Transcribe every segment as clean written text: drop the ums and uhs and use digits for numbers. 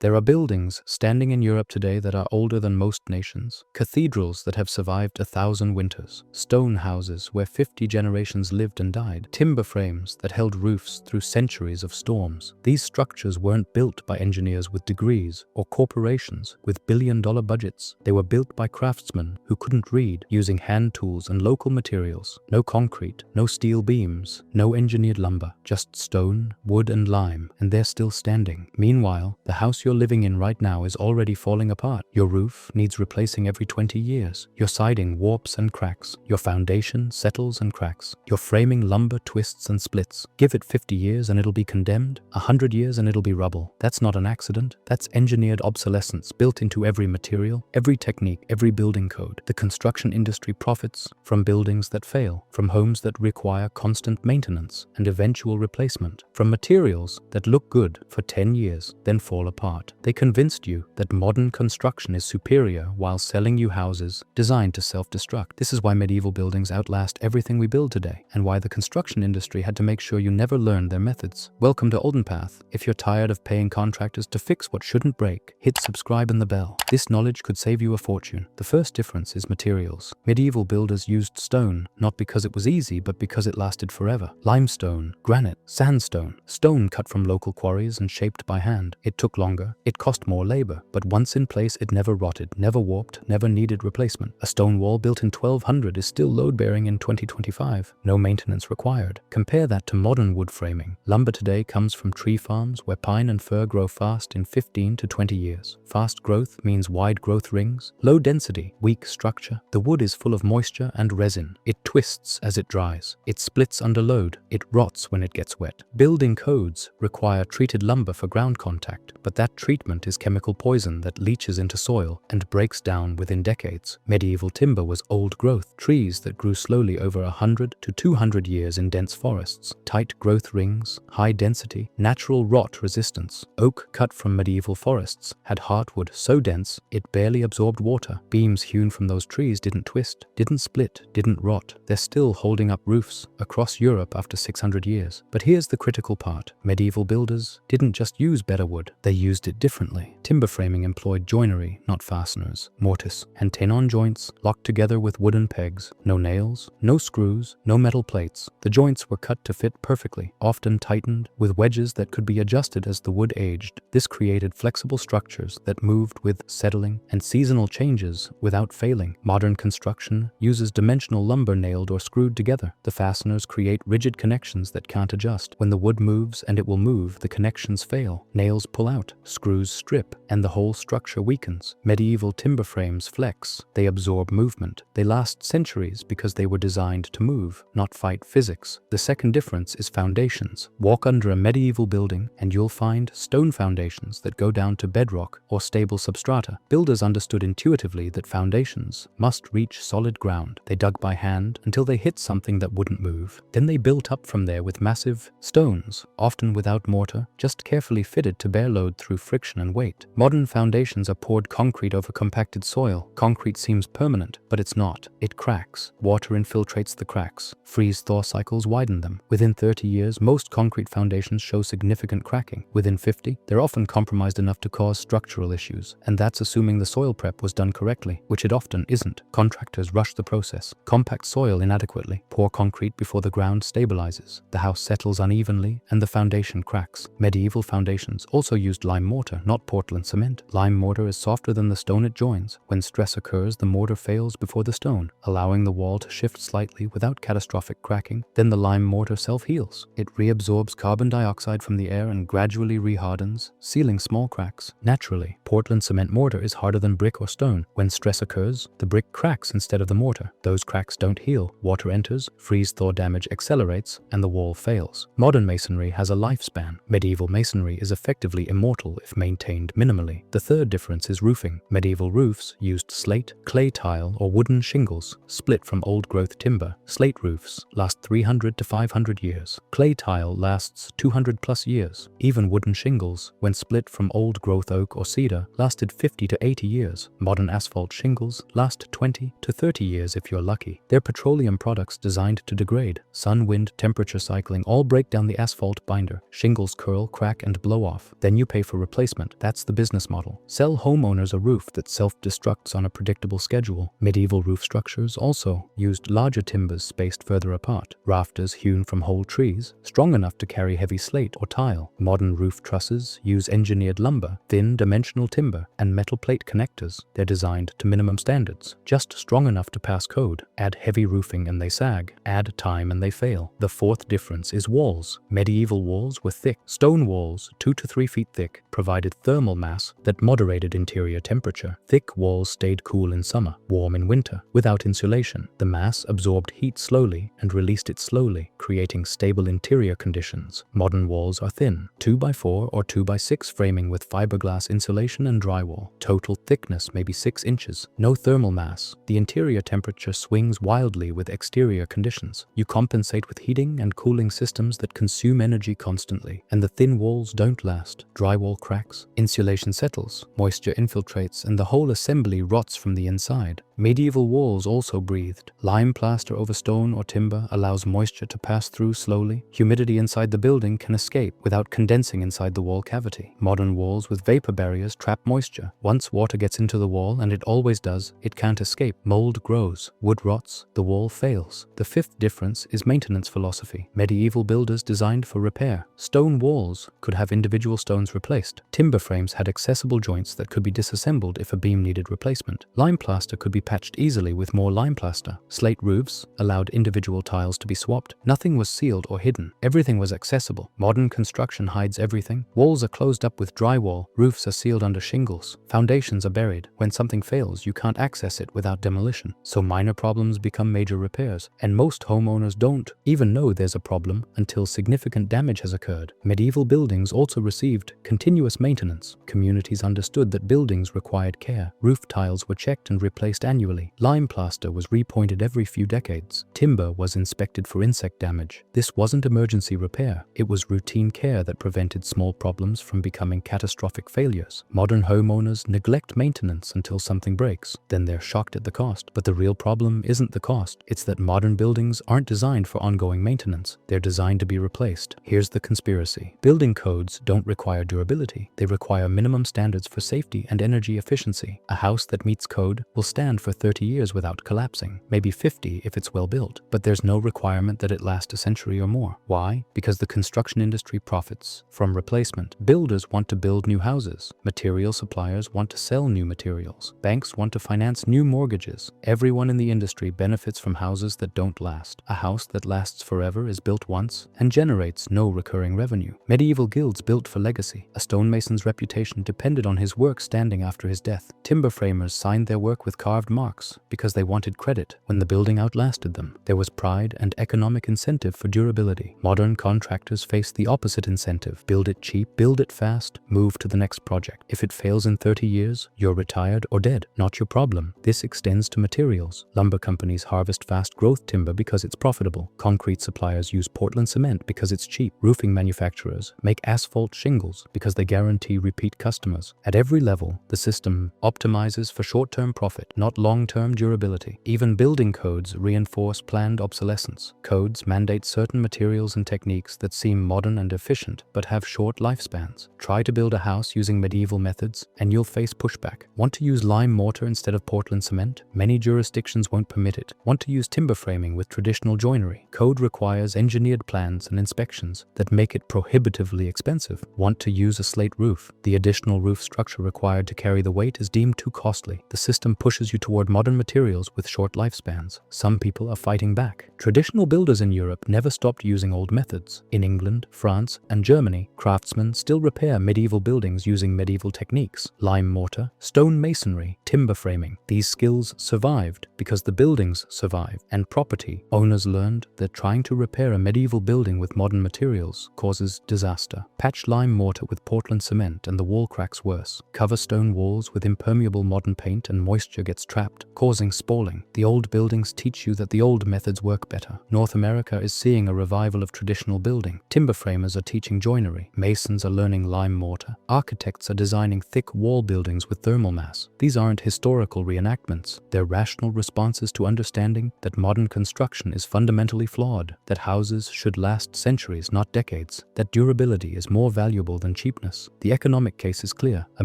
There are buildings standing in Europe today that are older than most nations, cathedrals that have survived 1,000 winters, stone houses where 50 generations lived and died, timber frames that held roofs through centuries of storms. These structures weren't built by engineers with degrees or corporations with billion-dollar budgets. They were built by craftsmen who couldn't read, using hand tools and local materials. No concrete, no steel beams, no engineered lumber, just stone, wood and lime, and they're still standing. Meanwhile, the house you're living in right now is already falling apart. Your roof needs replacing every 20 years. Your siding warps and cracks. Your foundation settles and cracks. Your framing lumber twists and splits. Give it 50 years and it'll be condemned. 100 years and it'll be rubble. That's not an accident. That's engineered obsolescence built into every material, every technique, every building code. The construction industry profits from buildings that fail, from homes that require constant maintenance and eventual replacement, from materials that look good for 10 years, then fall apart. They convinced you that modern construction is superior while selling you houses designed to self-destruct. This is why medieval buildings outlast everything we build today, and why the construction industry had to make sure you never learned their methods. Welcome to Olden Path. If you're tired of paying contractors to fix what shouldn't break, hit subscribe and the bell. This knowledge could save you a fortune. The first difference is materials. Medieval builders used stone, not because it was easy, but because it lasted forever. Limestone, granite, sandstone, stone cut from local quarries and shaped by hand. It took longer, it cost more labor, but once in place it never rotted, never warped, never needed replacement. A stone wall built in 1200 is still load-bearing in 2025. No maintenance required. Compare that to modern wood framing. Lumber today comes from tree farms where pine and fir grow fast in 15 to 20 years. Fast growth means wide growth rings, low density, weak structure. The wood is full of moisture and resin. It twists as it dries. It splits under load. It rots when it gets wet. Building codes require treated lumber for ground contact, but that treatment is chemical poison that leaches into soil and breaks down within decades. Medieval timber was old growth, trees that grew slowly over 100 to 200 years in dense forests. Tight growth rings, high density, natural rot resistance. Oak cut from medieval forests had heartwood so dense it barely absorbed water. Beams hewn from those trees didn't twist, didn't split, didn't rot. They're still holding up roofs across Europe after 600 years. But here's the critical part. Medieval builders didn't just use better wood, they used it differently. Timber framing employed joinery, not fasteners, mortise, and tenon joints locked together with wooden pegs. No nails, no screws, no metal plates. The joints were cut to fit perfectly, often tightened with wedges that could be adjusted as the wood aged. This created flexible structures that moved with settling and seasonal changes without failing. Modern construction uses dimensional lumber nailed or screwed together. The fasteners create rigid connections that can't adjust. When the wood moves, and it will move, the connections fail. Nails pull out, screws strip, and the whole structure weakens. Medieval timber frames flex. They absorb movement. They last centuries because they were designed to move, not fight physics. The second difference is foundations. Walk under a medieval building and you'll find stone foundations that go down to bedrock or stable substrata. Builders understood intuitively that foundations must reach solid ground. They dug by hand until they hit something that wouldn't move. Then they built up from there with massive stones, often without mortar, just carefully fitted to bear load through friction and weight. Modern foundations are poured concrete over compacted soil. Concrete seems permanent, but it's not. It cracks. Water infiltrates the cracks. Freeze-thaw cycles widen them. Within 30 years, most concrete foundations show significant cracking. Within 50, they're often compromised enough to cause structural issues, and that's assuming the soil prep was done correctly, which it often isn't. Contractors rush the process, compact soil inadequately, pour concrete before the ground stabilizes. The house settles unevenly, and the foundation cracks. Medieval foundations also used lime mortar, not Portland cement. Lime mortar is softer than the stone it joins. When stress occurs, the mortar fails before the stone, allowing the wall to shift slightly without catastrophic cracking. Then the lime mortar self-heals. It reabsorbs carbon dioxide from the air and gradually rehardens, sealing small cracks. Naturally, Portland cement mortar is harder than brick or stone. When stress occurs, the brick cracks instead of the mortar. Those cracks don't heal. Water enters, freeze-thaw damage accelerates, and the wall fails. Modern masonry has a lifespan. Medieval masonry is effectively immortal if maintained minimally. The third difference is roofing. Medieval roofs used slate, clay tile, or wooden shingles, split from old-growth timber. Slate roofs last 300 to 500 years. Clay tile lasts 200 plus years. Even wooden shingles, when split from old-growth oak or cedar, lasted 50 to 80 years. Modern asphalt shingles last 20 to 30 years if you're lucky. They're petroleum products designed to degrade. Sun, wind, temperature cycling all break down the asphalt binder. Shingles curl, crack, and blow off. Then you pay for replacement. That's the business model. Sell homeowners a roof that self-destructs on a predictable schedule. Medieval roof structures also used larger timbers spaced further apart. Rafters hewn from whole trees, strong enough to carry heavy slate or tile. Modern roof trusses use engineered lumber, thin dimensional timber, and metal plate connectors. They're designed to minimum standards, just strong enough to pass code. Add heavy roofing and they sag. Add time and they fail. The fourth difference is walls. Medieval walls were thick. Stone walls, 2 to 3 feet thick, provided thermal mass that moderated interior temperature. Thick walls stayed cool in summer, warm in winter. Without insulation, the mass absorbed heat slowly and released it slowly, creating stable interior conditions. Modern walls are thin, 2x4 or 2x6 framing with fiberglass insulation and drywall. Total thickness may be 6 inches. No thermal mass. The interior temperature swings wildly with exterior conditions. You compensate with heating and cooling systems that consume energy constantly, and the thin walls don't last. Drywall cracks, insulation settles, moisture infiltrates, and the whole assembly rots from the inside. Medieval walls also breathed. Lime plaster over stone or timber allows moisture to pass through slowly. Humidity inside the building can escape without condensing inside the wall cavity. Modern walls with vapor barriers trap moisture. Once water gets into the wall, and it always does, it can't escape. Mold grows, wood rots, the wall fails. The fifth difference is maintenance philosophy. Medieval builders designed for repair. Stone walls could have individual stones replaced. Timber frames had accessible joints that could be disassembled if a beam needed replacement. Lime plaster could be patched easily with more lime plaster. Slate roofs allowed individual tiles to be swapped. Nothing was sealed or hidden. Everything was accessible. Modern construction hides everything. Walls are closed up with drywall. Roofs are sealed under shingles. Foundations are buried. When something fails, you can't access it without demolition. So minor problems become major repairs. And most homeowners don't even know there's a problem until significant damage has occurred. Medieval buildings also received continuous maintenance. Communities understood that buildings required care. Roof tiles were checked and replaced annually. Lime plaster was repointed every few decades. Timber was inspected for insect damage. This wasn't emergency repair. It was routine care that prevented small problems from becoming catastrophic failures. Modern homeowners neglect maintenance until something breaks. Then they're shocked at the cost. But the real problem isn't the cost. It's that modern buildings aren't designed for ongoing maintenance. They're designed to be replaced. Here's the conspiracy. Building codes don't require durability. They require minimum standards for safety and energy efficiency. A house that meets code will stand for 30 years without collapsing, maybe 50 if it's well built, but there's no requirement that it last a century or more. Why? Because the construction industry profits from replacement. Builders want to build new houses. Material suppliers want to sell new materials. Banks want to finance new mortgages. Everyone in the industry benefits from houses that don't last. A house that lasts forever is built once and generates no recurring revenue. Medieval guilds built for legacy. A stonemason's reputation depended on his work standing after his death. Timber framers signed their work with carved marks because they wanted credit when the building outlasted them. There was pride and economic incentive for durability. Modern contractors face the opposite incentive. Build it cheap, build it fast, move to the next project. If it fails in 30 years, you're retired or dead. Not your problem. This extends to materials. Lumber companies harvest fast growth timber because it's profitable. Concrete suppliers use Portland cement because it's cheap. Roofing manufacturers make asphalt shingles because they guarantee repeat customers. At every level, the system optimizes for short-term profit, not long-term durability. Even building codes reinforce planned obsolescence. Codes mandate certain materials and techniques that seem modern and efficient, but have short lifespans. Try to build a house using medieval methods, and you'll face pushback. Want to use lime mortar instead of Portland cement? Many jurisdictions won't permit it. Want to use timber framing with traditional joinery? Code requires engineered plans and inspections that make it prohibitively expensive. Want to use a slate roof? The additional roof structure required to carry the weight is deemed too costly. The system pushes you toward modern materials with short lifespans. Some people are fighting back. Traditional builders in Europe never stopped using old methods. In England, France, and Germany, craftsmen still repair medieval buildings using medieval techniques: lime mortar, stone masonry, timber framing. These skills survived because the buildings survived, and property owners learned that trying to repair a medieval building with modern materials causes disaster. Patch lime mortar with Portland cement and the wall cracks worse. Cover stone walls with impermeable modern paint and moisture gets trapped, causing spalling. The old buildings teach you that the old methods work better. North America is seeing a revival of traditional building. Timber framers are teaching joinery. Masons are learning lime mortar. Architects are designing thick wall buildings with thermal mass. These aren't aren't historical reenactments. They're rational responses to understanding that modern construction is fundamentally flawed, that houses should last centuries, not decades, that durability is more valuable than cheapness. The economic case is clear. A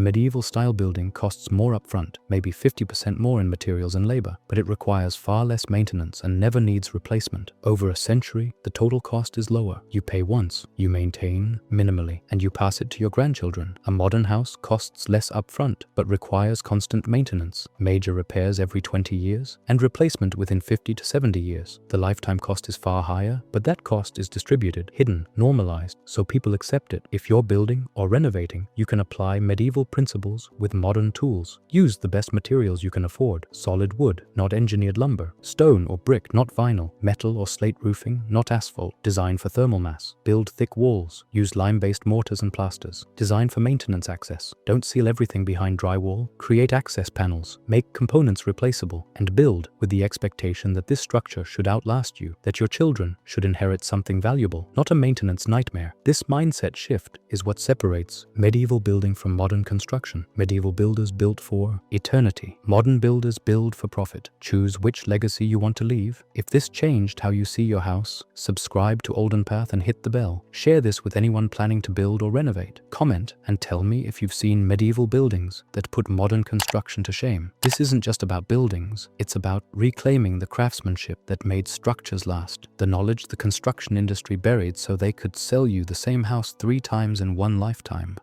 medieval-style building costs more upfront, maybe 50% more in materials and labor, but it requires far less maintenance and never needs replacement. Over a century, the total cost is lower. You pay once, you maintain minimally, and you pass it to your grandchildren. A modern house costs less upfront, but requires constant maintenance, major repairs every 20 years, and replacement within 50 to 70 years. The lifetime cost is far higher, but that cost is distributed, hidden, normalized, so people accept it. If you're building or renovating, you can apply medieval principles with modern tools. Use the best materials you can afford. Solid wood, not engineered lumber. Stone or brick, not vinyl. Metal or slate roofing, not asphalt. Design for thermal mass. Build thick walls. Use lime-based mortars and plasters. Design for maintenance access. Don't seal everything behind drywall. Create access panels. Make components replaceable. And build with the expectation that this structure should outlast you, that your children should inherit something valuable, not a maintenance nightmare. This mindset shift is what separates medieval building from modern construction. Medieval builders built for eternity. Modern builders build for profit. Choose which legacy you want to leave. If this changed how you see your house, subscribe to Olden Path and hit the bell. Share this with anyone planning to build or renovate. Comment and tell me if you've seen medieval buildings that put modern construction to shame. This isn't just about buildings, it's about reclaiming the craftsmanship that made structures last, the knowledge the construction industry buried so they could sell you the same house 3 times in one lifetime.